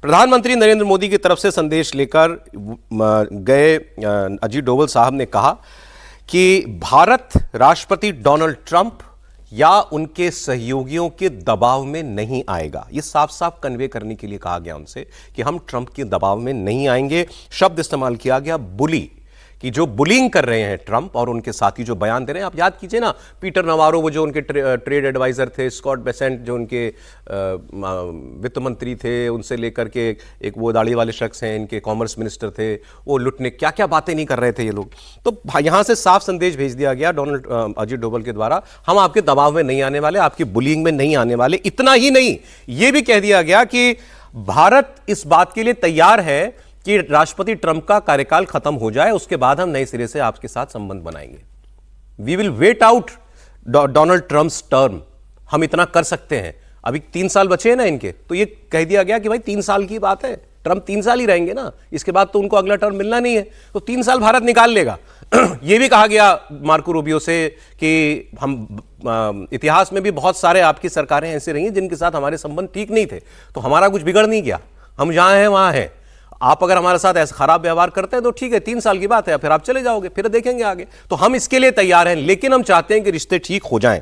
प्रधानमंत्री नरेंद्र मोदी की तरफ से संदेश लेकर गए अजीत डोभाल साहब ने कहा कि भारत राष्ट्रपति डोनाल्ड ट्रंप या उनके सहयोगियों के दबाव में नहीं आएगा। यह साफ साफ कन्वे करने के लिए कहा गया उनसे कि हम ट्रंप के दबाव में नहीं आएंगे। शब्द इस्तेमाल किया गया बुली, कि जो बुलिंग कर रहे हैं ट्रंप और उनके साथी जो बयान दे रहे हैं। आप याद कीजिए ना, पीटर नवारो वो जो उनके ट्रेड एडवाइजर थे, स्कॉट बेसेंट जो उनके वित्त मंत्री थे, उनसे लेकर के एक वो दाढ़ी वाले शख्स हैं इनके कॉमर्स मिनिस्टर थे, वो लुटने क्या क्या बातें नहीं कर रहे थे ये लोग। तो यहां से साफ संदेश भेज दिया गया अजीत डोभाल के द्वारा, हम आपके दबाव में नहीं आने वाले, आपकी बुलिंग में नहीं आने वाले। इतना ही नहीं, ये भी कह दिया गया कि भारत इस बात के लिए तैयार है कि राष्ट्रपति ट्रंप का कार्यकाल खत्म हो जाए, उसके बाद हम नए सिरे से आपके साथ संबंध बनाएंगे। We will wait out Donald Trump's term, हम इतना कर सकते हैं। अभी 3 साल बचे हैं ना इनके, तो ये कह दिया गया कि भाई 3 साल की बात है, ट्रंप 3 साल ही रहेंगे ना, इसके बाद तो उनको अगला टर्म मिलना नहीं है, तो 3 साल भारत निकाल लेगा। यह भी कहा गया मार्को रूबियो से कि हम इतिहास में भी बहुत सारे आपकी सरकारें ऐसे रही हैं जिनके साथ हमारे संबंध ठीक नहीं थे, तो हमारा कुछ बिगड़ नहीं गया, हम जहां हैं वहां हैं। आप अगर हमारे साथ ऐसा खराब व्यवहार करते हैं तो ठीक है, 3 साल की बात है, फिर आप चले जाओगे, फिर देखेंगे आगे। तो हम इसके लिए तैयार हैं, लेकिन हम चाहते हैं कि रिश्ते ठीक हो जाएं।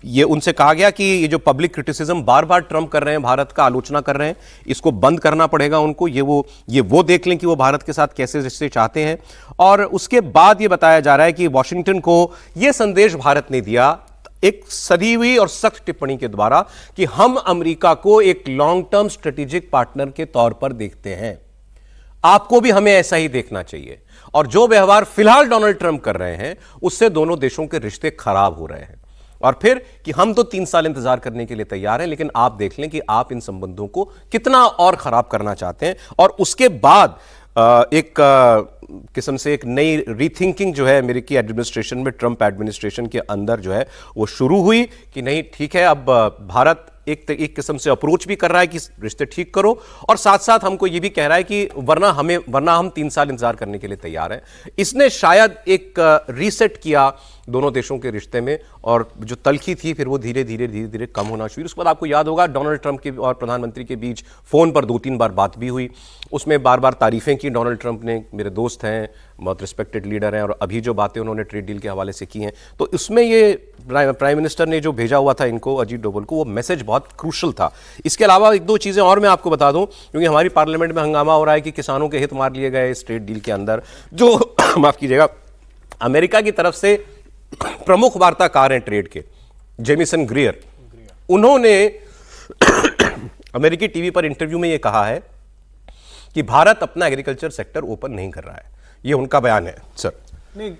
ये उनसे कहा गया कि ये जो पब्लिक क्रिटिसिज्म बार बार ट्रंप कर रहे हैं, भारत का आलोचना कर रहे हैं, इसको बंद करना पड़ेगा उनको। ये वो देख लें कि वो भारत के साथ कैसे रिश्ते चाहते हैं। और उसके बाद ये बताया जा रहा है कि वॉशिंगटन को ये संदेश भारत ने दिया एक सदी हुई और सख्त टिप्पणी के द्वारा कि हम अमेरिका को एक लॉन्ग टर्म स्ट्रेटेजिक पार्टनर के तौर पर देखते हैं, आपको भी हमें ऐसा ही देखना चाहिए। और जो व्यवहार फिलहाल डोनाल्ड ट्रंप कर रहे हैं उससे दोनों देशों के रिश्ते खराब हो रहे हैं। और फिर कि हम तो 3 साल इंतजार करने के लिए तैयार हैं, लेकिन आप देख लें कि आप इन संबंधों को कितना और खराब करना चाहते हैं। और उसके बाद एक किस्म से एक नई रीथिंकिंग जो है अमेरिकी एडमिनिस्ट्रेशन में, ट्रंप एडमिनिस्ट्रेशन के अंदर जो है वो शुरू हुई कि नहीं ठीक है, अब भारत एक किस्म से अप्रोच भी कर रहा है कि रिश्ते ठीक करो, और साथ साथ हमको ये भी कह रहा है कि वरना हम 3 साल इंतजार करने के लिए तैयार हैं। इसने शायद एक रीसेट किया दोनों देशों के रिश्ते में, और जो तलखी थी फिर वो धीरे धीरे कम होना शुरू। उसके बाद आपको याद होगा डोनाल्ड ट्रंप के और प्रधानमंत्री के बीच फोन पर 2-3 बार बात भी हुई, उसमें बार बार तारीफें की डोनाल्ड ट्रंप ने, मेरे दोस्त हैं, बहुत रिस्पेक्टेड लीडर हैं, और अभी जो बातें उन्होंने ट्रेड डील के हवाले से की हैं, तो इसमें ये प्राइम मिनिस्टर ने जो भेजा हुआ था इनको, अजीत डोभाल को, वो मैसेज बहुत क्रूशल था। इसके अलावा 1-2 चीज़ें और मैं आपको बता दूं, क्योंकि हमारी पार्लियामेंट में हंगामा हो रहा है कि किसानों के हित मार लिए गए इस ट्रेड डील के अंदर। जो माफ कीजिएगा, अमेरिका की तरफ से प्रमुख वार्ताकार हैं ट्रेड के, जेमिसन ग्रियर, उन्होंने अमेरिकी टीवी पर इंटरव्यू में यह कहा है कि भारत अपना एग्रीकल्चर सेक्टर ओपन नहीं कर रहा है। यह उनका बयान है सर। नहीं,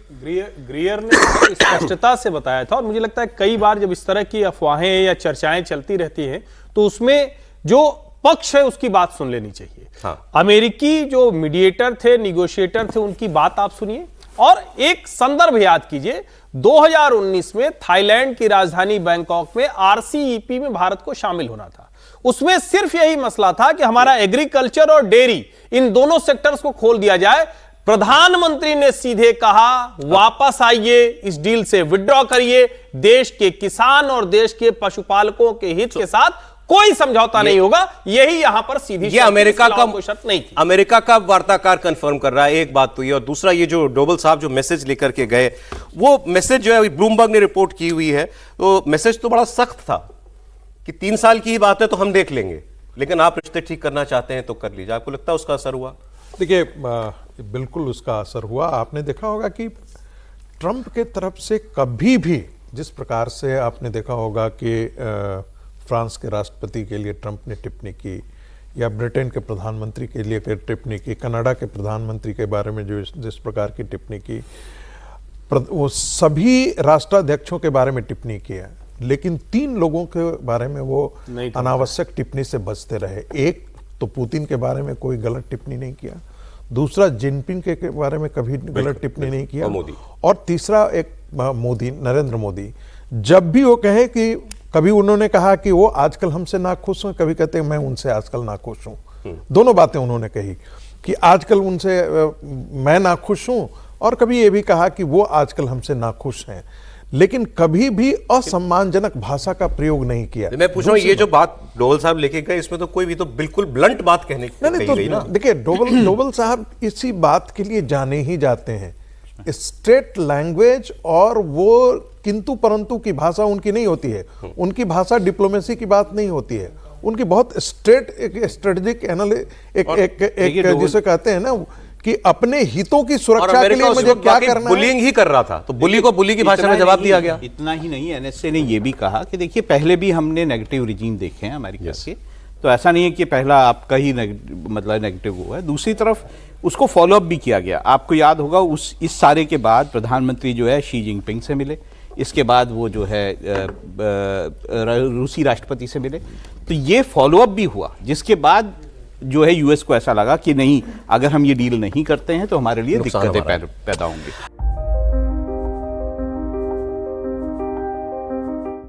ग्रियर ने स्पष्टता से बताया था, और मुझे लगता है कई बार जब इस तरह की अफवाहें या चर्चाएं चलती रहती हैं तो उसमें जो पक्ष है उसकी बात सुन लेनी चाहिए। हाँ। अमेरिकी जो मीडिएटर थे, निगोशिएटर थे, उनकी बात आप सुनिए और एक संदर्भ याद कीजिए। 2019 में थाईलैंड की राजधानी बैंकॉक में RCEP में भारत को शामिल होना था। उसमें सिर्फ यही मसला था कि हमारा एग्रीकल्चर और डेयरी, इन दोनों सेक्टर्स को खोल दिया जाए। प्रधानमंत्री ने सीधे कहा वापस आइए, इस डील से विड्रॉ करिए, देश के किसान और देश के पशुपालकों के हित के साथ कोई समझौता नहीं होगा। यही यहां पर सीधी ये अमेरिका का शर्त नहीं थी। अमेरिका का वार्ताकार कंफर्म कर रहा है, एक बात तो ये, और दूसरा ये जो डोभाल साहब जो मैसेज लेकर के गए, वो मैसेज जो है ब्लूमबर्ग ने रिपोर्ट की हुई है, तो मैसेज तो बड़ा सख्त था कि 3 साल की ही बात है तो हम देख लेंगे, लेकिन आप रिश्ते ठीक करना चाहते हैं तो कर लीजिए। आपको लगता है उसका असर हुआ? देखिए, बिल्कुल उसका असर हुआ। आपने देखा होगा कि ट्रंप के तरफ से कभी भी, जिस प्रकार से आपने देखा होगा कि फ्रांस के राष्ट्रपति के लिए ट्रंप ने टिप्पणी की, या ब्रिटेन के प्रधानमंत्री के लिए टिप्पणी की, कनाडा के प्रधानमंत्री के बारे में जो जिस प्रकार की टिप्पणी की, वो सभी राष्ट्राध्यक्षों के बारे में टिप्पणी की है, लेकिन 3 लोगों के बारे में वो अनावश्यक टिप्पणी से बचते रहे। एक तो पुतिन के बारे में कोई गलत टिप्पणी नहीं किया, दूसरा जिनपिंग के बारे में कभी गलत टिप्पणी नहीं किया, और तीसरा एक मोदी, नरेंद्र मोदी। जब भी वो कहे कि कभी उन्होंने कहा कि वो आजकल हमसे नाखुश हैं, कभी कहते हैं मैं उनसे आजकल नाखुश हूं। दोनों बातें उन्होंने कही कि आजकल उनसे मैं नाखुश हूं, और कभी ये भी कहा कि वो आजकल हमसे नाखुश हैं। लेकिन कभी भी असम्मानजनक भाषा का प्रयोग नहीं किया। मैं पूछ रहा हूं, ये जो बात डोवल साहब लेके गए, इसमें तो कोई भी तो बिल्कुल ब्लंट बात कही गई ना। देखिए, डोवल साहब इसी बात के लिए जाने ही जाते हैं, स्ट्रेट लैंग्वेज, और वो किंतु परंतु की भाषा उनकी नहीं होती है। उनकी भाषा डिप्लोमेसी की बात नहीं होती है, उनकी बहुत स्ट्रेट, एक स्ट्रेटेजिक एक जिसे कहते हैं ना कि अपने हितों की सुरक्षा के लिए मुझे क्या करना है। बुलिंग ही कर रहा था, तो बुली को बुली की भाषा में जवाब दिया गया। इतना ही नहीं, एनएसए ने ये भी कहा कि देखिए पहले भी हमने नेगेटिव रिजीम देखे हैं अमेरिका के, तो ऐसा नहीं है कि पहला आपका ही मतलब नेगेटिव हुआ है। दूसरी तरफ उसको फॉलोअप भी किया गया। आपको याद होगा इस सारे के बाद प्रधानमंत्री जो है शी जिनपिंग से मिले, इसके बाद वो जो है रूसी राष्ट्रपति से मिले, तो ये फॉलोअप भी हुआ, जिसके बाद जो है यूएस को ऐसा लगा कि नहीं, अगर हम ये डील नहीं करते हैं तो हमारे लिए दिक्कतें पैदा होंगी।